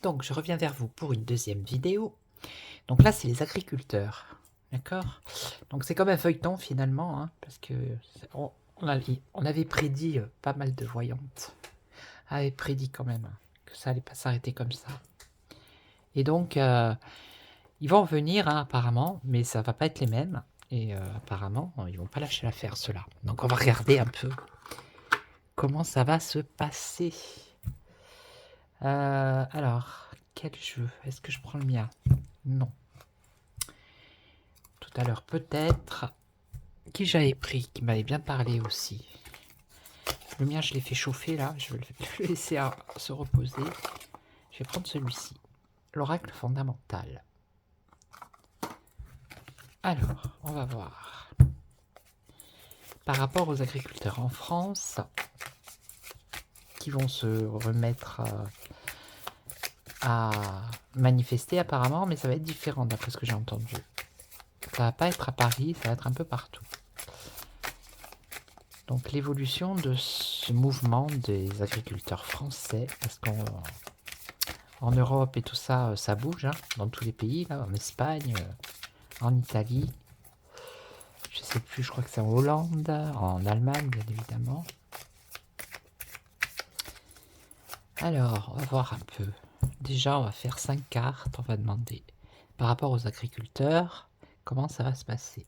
Donc, je reviens vers vous pour une deuxième vidéo. Donc là, c'est les agriculteurs, d'accord? Donc c'est comme un feuilleton finalement, hein, parce que on avait prédit, pas mal de voyantes avaient prédit quand même que ça allait pas s'arrêter comme ça. Et donc, ils vont venir, hein, apparemment, mais ça va pas être les mêmes. Et apparemment, ils vont pas lâcher l'affaire, ceux-là. Donc on va regarder un peu comment ça va se passer. Alors, quel jeu? Est-ce que je prends le mien? Non. Tout à l'heure, peut-être. Qui j'avais pris, qui m'avait bien parlé aussi. Le mien, je l'ai fait chauffer là. Je vais le laisser se reposer. Je vais prendre celui-ci. L'oracle fondamental. Alors, on va voir. Par rapport aux agriculteurs en France, qui vont se remettre à manifester apparemment, mais ça va être différent d'après ce que j'ai entendu. Ça va pas être à Paris, ça va être un peu partout. Donc l'évolution de ce mouvement des agriculteurs français, parce qu'en Europe et tout ça, ça bouge, hein, dans tous les pays, là, en Espagne, en Italie, je sais plus, je crois que c'est en Hollande, en Allemagne, bien évidemment. Alors, on va voir un peu. Déjà, on va faire 5 cartes, on va demander, par rapport aux agriculteurs, comment ça va se passer.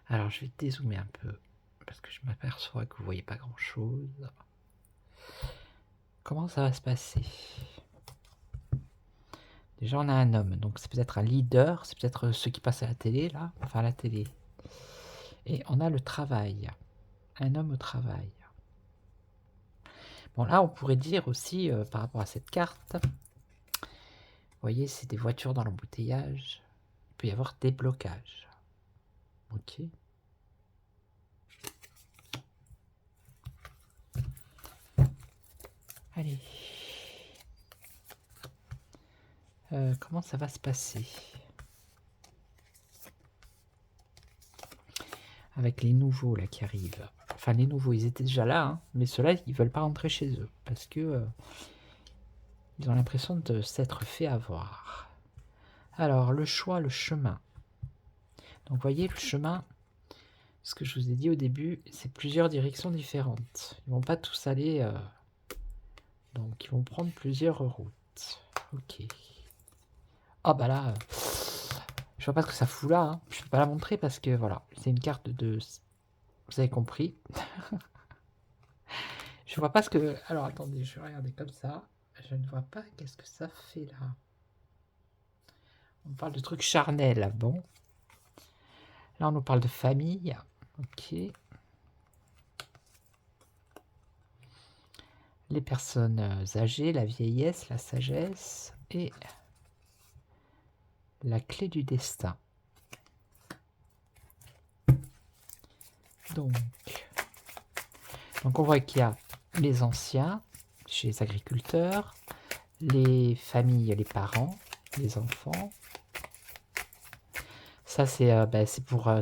Alors, je vais dézoomer un peu, parce que je m'aperçois que vous voyez pas grand-chose. Comment ça va se passer? Déjà, on a un homme, donc c'est peut-être un leader, c'est peut-être ceux qui passent à la télé, là, enfin à la télé. Et on a le travail, un homme au travail. Bon, là, on pourrait dire aussi, par rapport à cette carte, vous voyez, c'est des voitures dans l'embouteillage, il peut y avoir des blocages. Ok. Allez. Comment ça va se passer? Avec les nouveaux là qui arrivent. Enfin, les nouveaux, ils étaient déjà là, hein, mais ceux-là, ils veulent pas rentrer chez eux parce que ils ont l'impression de s'être fait avoir. Alors, le choix, le chemin. Donc, vous voyez, le chemin, ce que je vous ai dit au début, c'est plusieurs directions différentes. Ils vont pas tous aller. Donc, ils vont prendre plusieurs routes. Ok. Ah, bah là, je vois pas ce que ça fout là. Hein. Je peux pas la montrer parce que voilà, c'est une carte de. Vous avez compris. Je vois pas ce que. Alors attendez, je vais regarder comme ça. Je ne vois pas qu'est-ce que ça fait là. On parle de trucs charnels, bon. Là, on nous parle de famille. Ok. Les personnes âgées, la vieillesse, la sagesse et la clé du destin. Donc on voit qu'il y a les anciens chez les agriculteurs, les familles, les parents, les enfants. Ça, c'est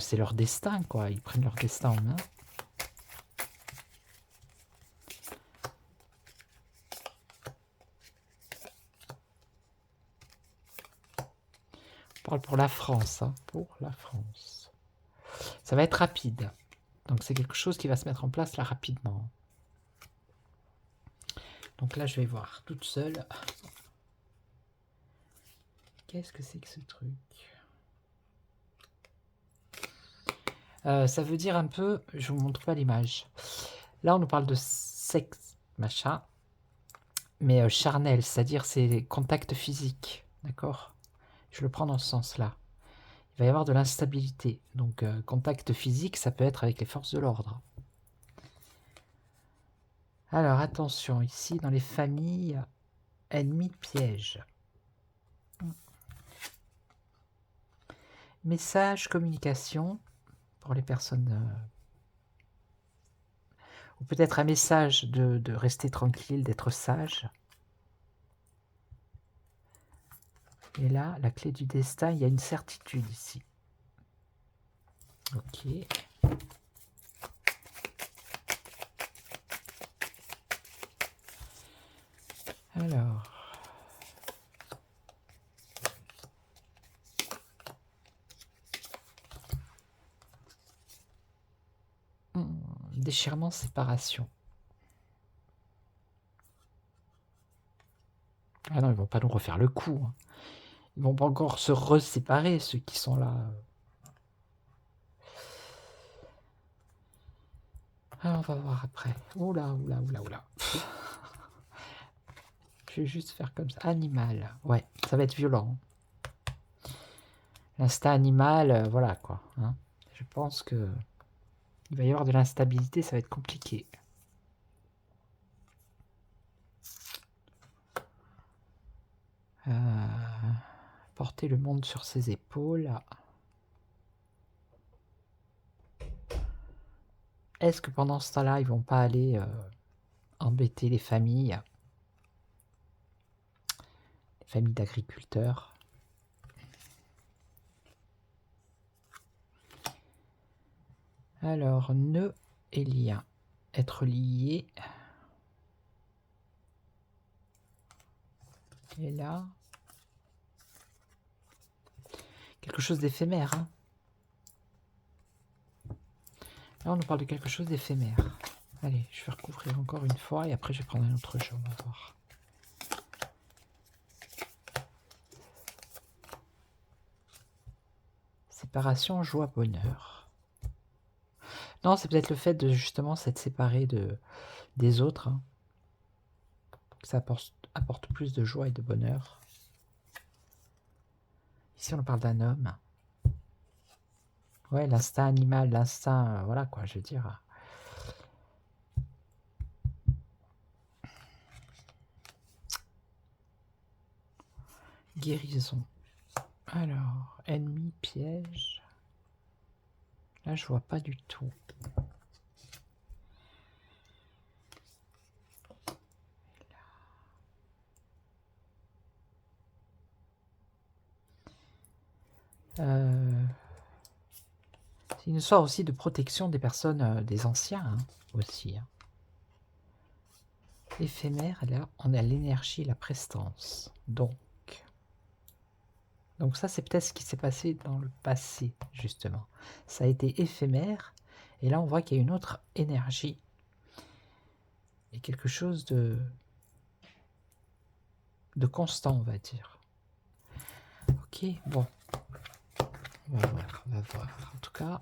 c'est leur destin, quoi. Ils prennent leur destin en main. On parle pour la France, hein, pour la France. Ça va être rapide. Donc c'est quelque chose qui va se mettre en place là rapidement. Donc là, je vais voir toute seule. Qu'est-ce que c'est que ce truc? Ça veut dire un peu, je vous montre pas l'image. Là, on nous parle de sexe, machin, mais charnel, c'est-à-dire c'est contact physique, d'accord? Je le prends dans ce sens-là. Il va y avoir de l'instabilité. Donc, contact physique, ça peut être avec les forces de l'ordre. Alors, attention, ici, dans les familles, ennemis de piège. Message, communication, pour les personnes... ou peut-être un message de rester tranquille, d'être sage. Et là, la clé du destin, il y a une certitude ici. Ok. Alors, déchirement, séparation. Ah non, ils vont pas nous refaire le coup. Hein. Ils vont pas encore se reséparer, ceux qui sont là. Ah, on va voir après. Oula, oula, oula, oula. Je vais juste faire comme ça. Animal. Ouais, ça va être violent. L'instinct animal, voilà quoi. Hein. Je pense que il va y avoir de l'instabilité, ça va être compliqué. Porter le monde sur ses épaules. Est-ce que pendant ce temps-là, ils vont pas aller embêter les familles d'agriculteurs? Alors, nœud et lien. Être lié. Et là, quelque chose d'éphémère. Hein. Là, on nous parle de quelque chose d'éphémère. Allez, je vais recouvrir encore une fois et après je vais prendre un autre jeu, on va voir. Séparation, joie, bonheur. Non, c'est peut-être le fait de justement s'être séparé des autres. Hein, que ça apporte plus de joie et de bonheur. Ici, on parle d'un homme. Ouais, l'instinct animal, l'instinct, voilà quoi, je veux dire. Guérison. Alors, ennemi, piège. Là, je vois pas du tout. C'est une histoire aussi de protection des personnes, des anciens, hein, aussi. Hein. Éphémère, là, on a l'énergie et la prestance. Donc ça, c'est peut-être ce qui s'est passé dans le passé, justement. Ça a été éphémère, et là, on voit qu'il y a une autre énergie. Et quelque chose de constant, on va dire. Ok, bon. On va voir. En tout cas,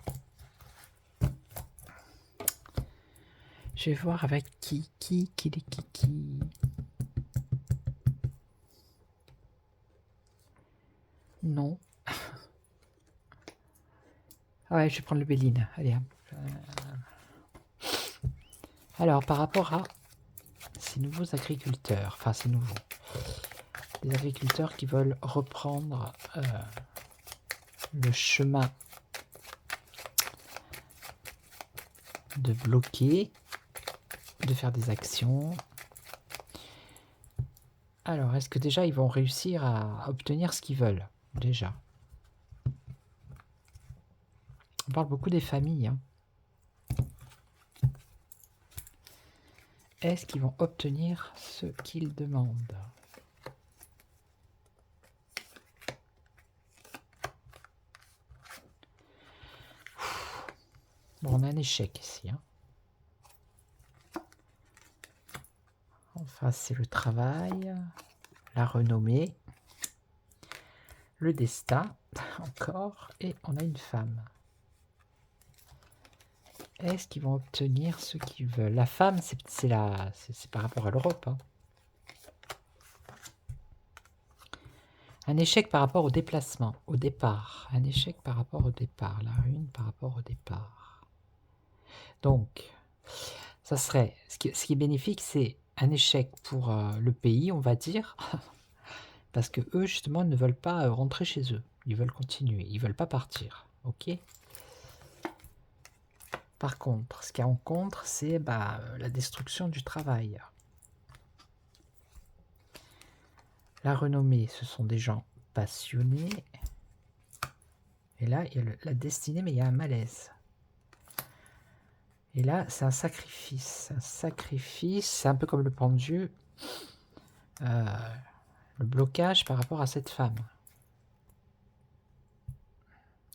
je vais voir avec qui. Non. Ah ouais, je vais prendre le Béline. Allez. Alors, par rapport à ces nouveaux agriculteurs, enfin ces nouveaux, des agriculteurs qui veulent reprendre le chemin de bloquer, de faire des actions. Alors, est-ce que déjà ils vont réussir à obtenir ce qu'ils veulent? Déjà. On parle beaucoup des familles. Hein. Est-ce qu'ils vont obtenir ce qu'ils demandent? Bon, on a un échec ici. Hein. En face, c'est le travail, la renommée, le destin, encore, et on a une femme. Est-ce qu'ils vont obtenir ce qu'ils veulent? La femme, c'est par rapport à l'Europe. Hein. Un échec par rapport au déplacement, au départ. Un échec par rapport au départ. La ruine par rapport au départ. Donc, ça serait... Ce qui est bénéfique, c'est un échec pour le pays, on va dire. Parce que eux, justement, ne veulent pas rentrer chez eux. Ils veulent continuer. Ils veulent pas partir. Ok? Par contre, ce qu'il y a en contre, c'est la destruction du travail. La renommée, ce sont des gens passionnés. Et là, il y a la destinée, mais il y a un malaise. Et là, c'est un sacrifice. Un sacrifice, c'est un peu comme le pendu. Le blocage par rapport à cette femme.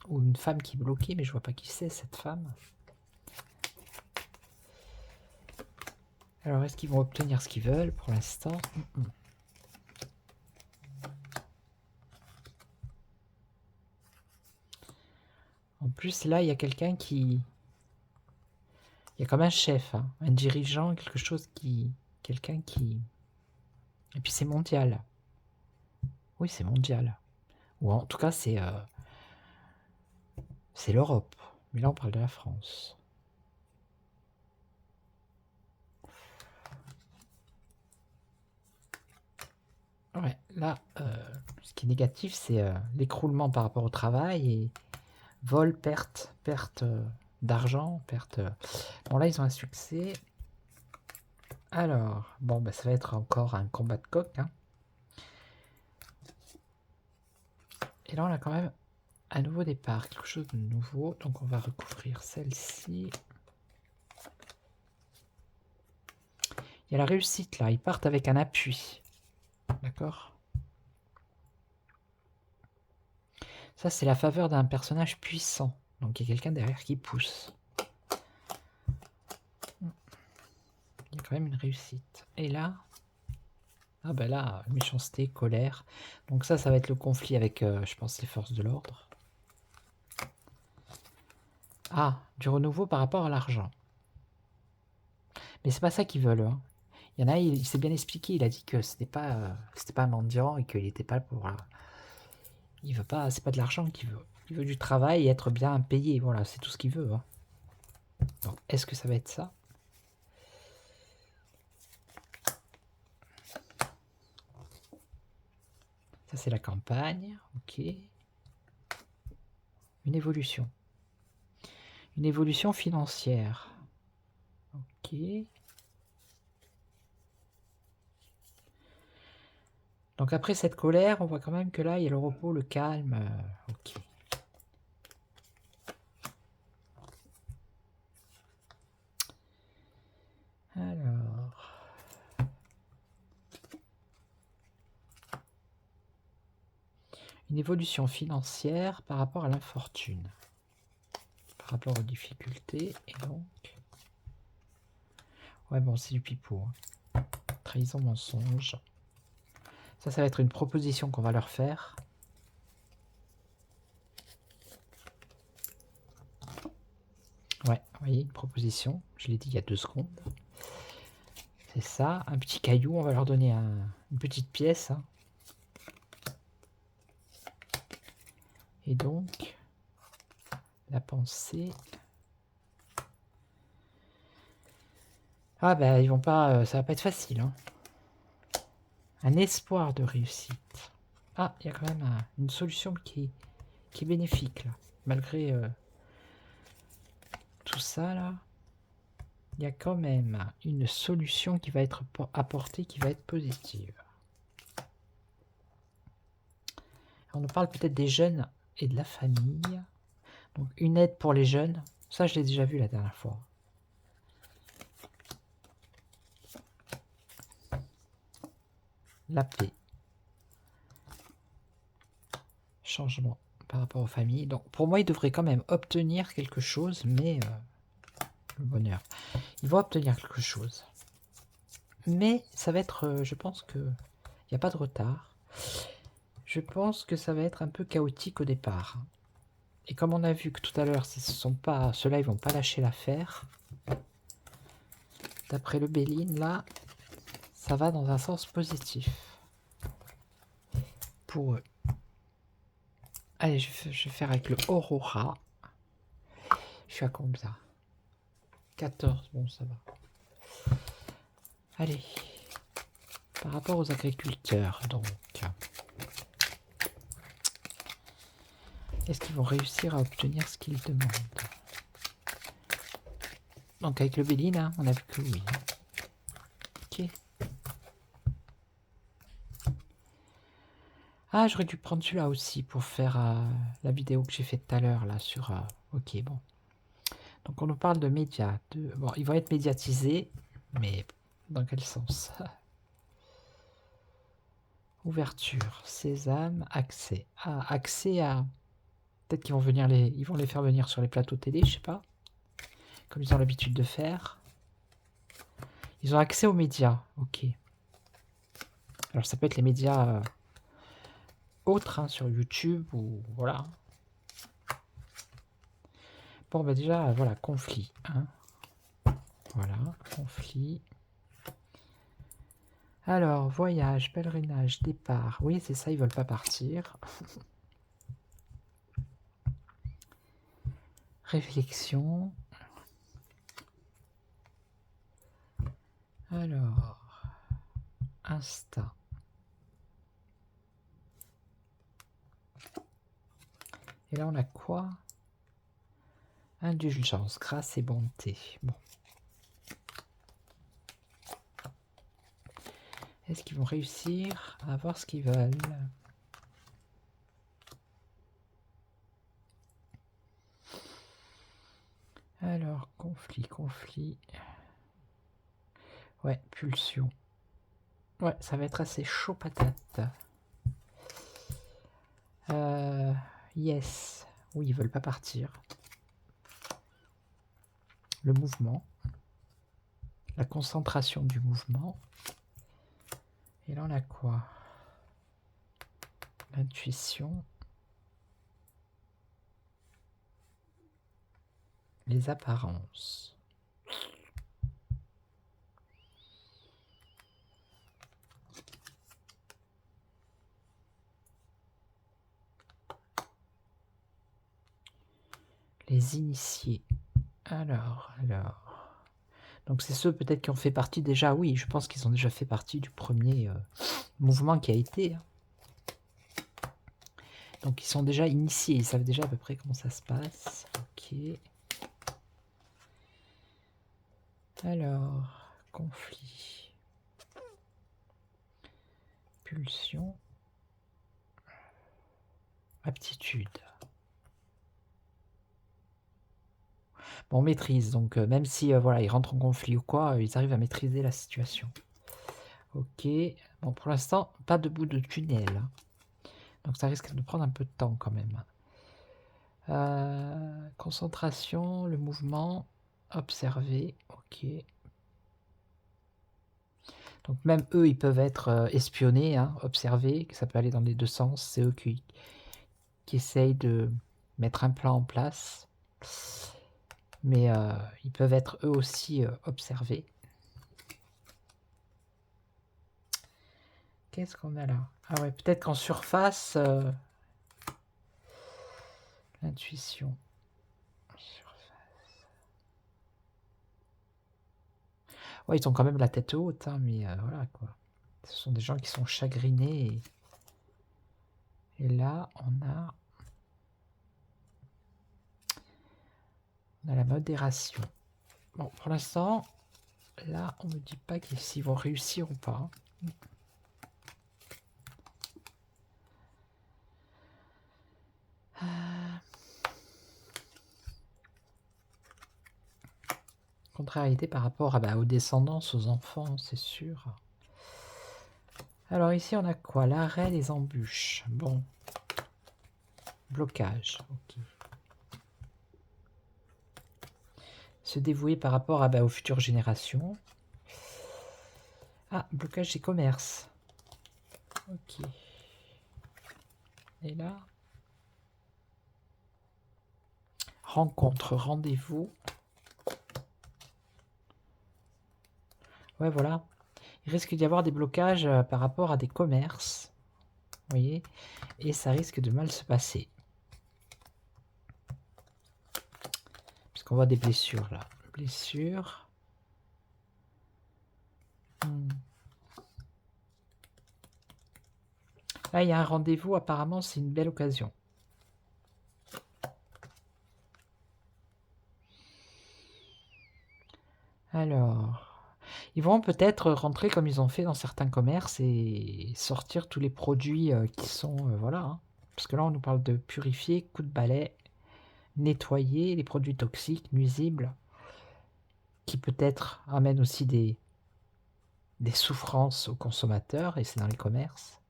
Ou une femme qui est bloquée, mais je vois pas qui c'est, cette femme. Alors, est-ce qu'ils vont obtenir ce qu'ils veulent pour l'instant? En plus, là, il y a quelqu'un qui... Il y a comme un chef, hein, un dirigeant, quelque chose qui... Quelqu'un qui... Et puis c'est mondial. Oui, c'est mondial. Ou en tout cas, c'est l'Europe. Mais là, on parle de la France. Ouais, là, ce qui est négatif, c'est l'écroulement par rapport au travail et vol, perte d'argent, perte... Bon, là, ils ont un succès. Alors, bon, bah, ça va être encore un combat de coq. Hein. Et là, on a quand même un nouveau départ, quelque chose de nouveau. Donc, on va recouvrir celle-ci. Il y a la réussite, là. Ils partent avec un appui. D'accord? Ça, c'est la faveur d'un personnage puissant. Donc, il y a quelqu'un derrière qui pousse. Il y a quand même une réussite. Et là... Ah ben là, méchanceté, colère. Donc ça va être le conflit avec, je pense, les forces de l'ordre. Ah, du renouveau par rapport à l'argent. Mais c'est pas ça qu'ils veulent. Hein. Il y en a, il s'est bien expliqué. Il a dit que c'était pas un mendiant et qu'il n'était pas pour... Il veut pas, c'est pas de l'argent qu'il veut. Il veut du travail et être bien payé. Voilà, c'est tout ce qu'il veut. Hein. Donc, est-ce que ça va être ça? Ça, c'est la campagne. Ok. Une évolution. Une évolution financière. Ok. Donc après cette colère, on voit quand même que là, il y a le repos, le calme. Ok. Alors... Une évolution financière par rapport à l'infortune. Par rapport aux difficultés. Et donc... Ouais, bon, c'est du pipeau. Hein. Trahison, mensonge. Ça va être une proposition qu'on va leur faire. Ouais, vous voyez, une proposition. Je l'ai dit il y a 2 secondes. C'est ça, un petit caillou. On va leur donner une petite pièce. Hein. Et donc, la pensée... Ah ben, ils vont pas... ça va pas être facile. Hein. Un espoir de réussite. Ah, il y a quand même une solution qui est bénéfique, là. Malgré tout ça, là. Il y a quand même une solution qui va être apportée, qui va être positive. On nous parle peut-être des jeunes et de la famille. Donc, une aide pour les jeunes. Ça, je l'ai déjà vu la dernière fois. La paix. Changement par rapport aux familles. Donc, pour moi, ils devraient quand même obtenir quelque chose, mais... le bonheur. Ils vont obtenir quelque chose. Mais ça va être... je pense que... Il n'y a pas de retard. Je pense que ça va être un peu chaotique au départ. Et comme on a vu que tout à l'heure, ceux-là, ils vont pas lâcher l'affaire. D'après le Béline, là, ça va dans un sens positif. Pour eux. Allez, je vais faire avec le Aurora. Je suis à combien? 14, bon, ça va. Allez. Par rapport aux agriculteurs, donc... Est-ce qu'ils vont réussir à obtenir ce qu'ils demandent? Donc avec le Béline, hein, on a vu que oui. Ok. Ah, j'aurais dû prendre celui-là aussi pour faire la vidéo que j'ai faite tout à l'heure là sur... ok, bon. Donc on nous parle de médias. Bon, ils vont être médiatisés, mais dans quel sens? Ouverture, sésame, accès. Ah, accès à... Peut-être qu'ils vont venir ils vont les faire venir sur les plateaux télé, je sais pas. Comme ils ont l'habitude de faire. Ils ont accès aux médias, ok. Alors ça peut être les médias autres, hein, sur YouTube ou voilà. Bon, bah déjà, voilà, conflit. Hein. Voilà, conflit. Alors, voyage, pèlerinage, départ. Oui, c'est ça, ils veulent pas partir. Réflexion. Alors, Insta. Et là, on a quoi? Indulgence, grâce et bonté. Bon. Est-ce qu'ils vont réussir à avoir ce qu'ils veulent? Alors, conflit. Ouais, pulsion. Ouais, ça va être assez chaud patate. Yes. Oui, ils veulent pas partir. Le mouvement. La concentration du mouvement. Et là, on a quoi? L'intuition. Les apparences. Les initiés. Alors. Donc c'est ceux peut-être qui ont fait partie déjà, oui, je pense qu'ils ont déjà fait partie du premier mouvement qui a été. Hein. Donc ils sont déjà initiés, ils savent déjà à peu près comment ça se passe. Ok. Alors, conflit. Pulsion. Aptitude. Bon, maîtrise, donc même si voilà, ils rentrent en conflit ou quoi, ils arrivent à maîtriser la situation. Ok, bon pour l'instant, pas de bout de tunnel. Hein. Donc ça risque de prendre un peu de temps quand même. Concentration, le mouvement, observer, ok. Donc même eux, ils peuvent être espionnés, hein, observés, ça peut aller dans les deux sens, c'est eux qui essayent de mettre un plan en place. Mais ils peuvent être eux aussi observés. Qu'est-ce qu'on a là? Ah ouais, peut-être qu'en surface, l'intuition. Ouais, ils ont quand même la tête haute, hein, mais voilà quoi. Ce sont des gens qui sont chagrinés. Et là, on a la modération. Bon, pour l'instant, là, on ne me dit pas s'ils vont réussir ou pas. Contrariété par rapport aux descendances, aux enfants, c'est sûr. Alors ici, on a quoi? L'arrêt des embûches. Bon. Blocage. Ok. Se dévouer par rapport aux futures générations. Ah, blocage des commerces. Ok. Et là, rencontre, rendez-vous. Ouais, voilà. Il risque d'y avoir des blocages par rapport à des commerces. Vous voyez? Et ça risque de mal se passer. Parce qu'on voit des blessures là. Blessures. Là, il y a un rendez-vous. Apparemment, c'est une belle occasion. Alors, ils vont peut-être rentrer comme ils ont fait dans certains commerces et sortir tous les produits qui sont... voilà. Hein. Parce que là, on nous parle de purifier, coup de balai, nettoyer les produits toxiques, nuisibles, qui peut-être amènent aussi des souffrances aux consommateurs, et c'est dans les commerces.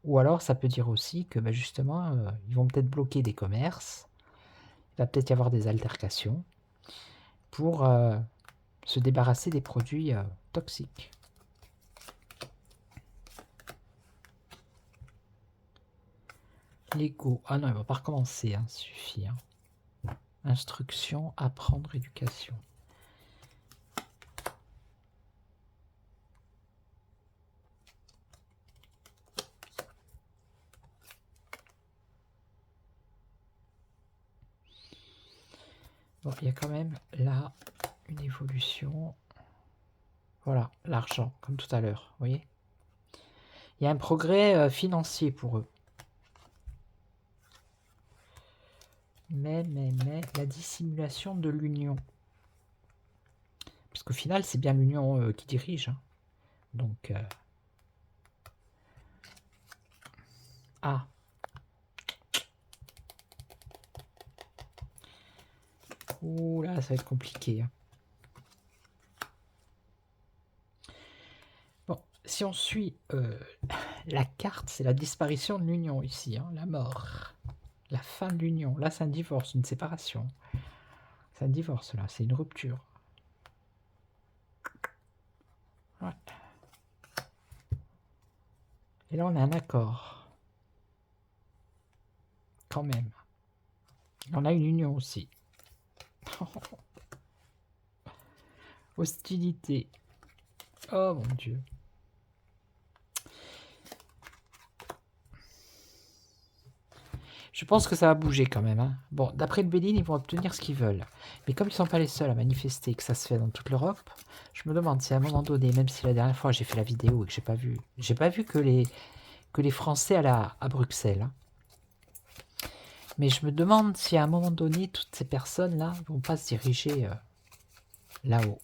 Ou alors, ça peut dire aussi que justement, ils vont peut-être bloquer des commerces, il va peut-être y avoir des altercations pour se débarrasser des produits toxiques. Lego. Ah non, il va pas recommencer, hein, suffit. Hein. Instruction, apprendre, éducation. Bon, il y a quand même là une évolution. Voilà, l'argent, comme tout à l'heure, vous voyez. Il y a un progrès financier pour eux. Mais, la dissimulation de l'union. Parce qu'au final, c'est bien l'union qui dirige. Hein. Donc, ah. Ouh là, ça va être compliqué. Hein. Bon, si on suit la carte, c'est la disparition de l'union ici, hein, la mort. La fin de l'union. Là, c'est un divorce, une séparation. C'est un divorce, là. C'est une rupture. Ouais. Et là, on a un accord. Quand même. On a une union aussi. Hostilité. Oh mon Dieu. Je pense que ça va bouger quand même. Hein. Bon, d'après le Béline, ils vont obtenir ce qu'ils veulent. Mais comme ils ne sont pas les seuls à manifester, que ça se fait dans toute l'Europe, je me demande si à un moment donné, même si la dernière fois j'ai fait la vidéo et que j'ai pas vu que les Français allaient à Bruxelles. Hein. Mais je me demande si à un moment donné, toutes ces personnes-là ne vont pas se diriger là-haut.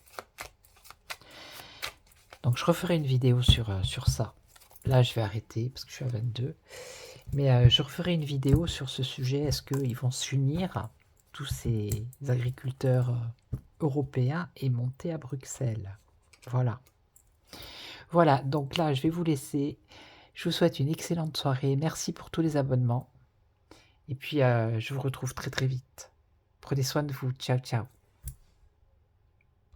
Donc je referai une vidéo sur ça. Là, je vais arrêter parce que je suis à 22. Mais je referai une vidéo sur ce sujet. Est-ce qu'ils vont s'unir, tous ces agriculteurs européens, et monter à Bruxelles? Voilà. Voilà, donc là, je vais vous laisser. Je vous souhaite une excellente soirée. Merci pour tous les abonnements. Et puis, je vous retrouve très très vite. Prenez soin de vous. Ciao, ciao.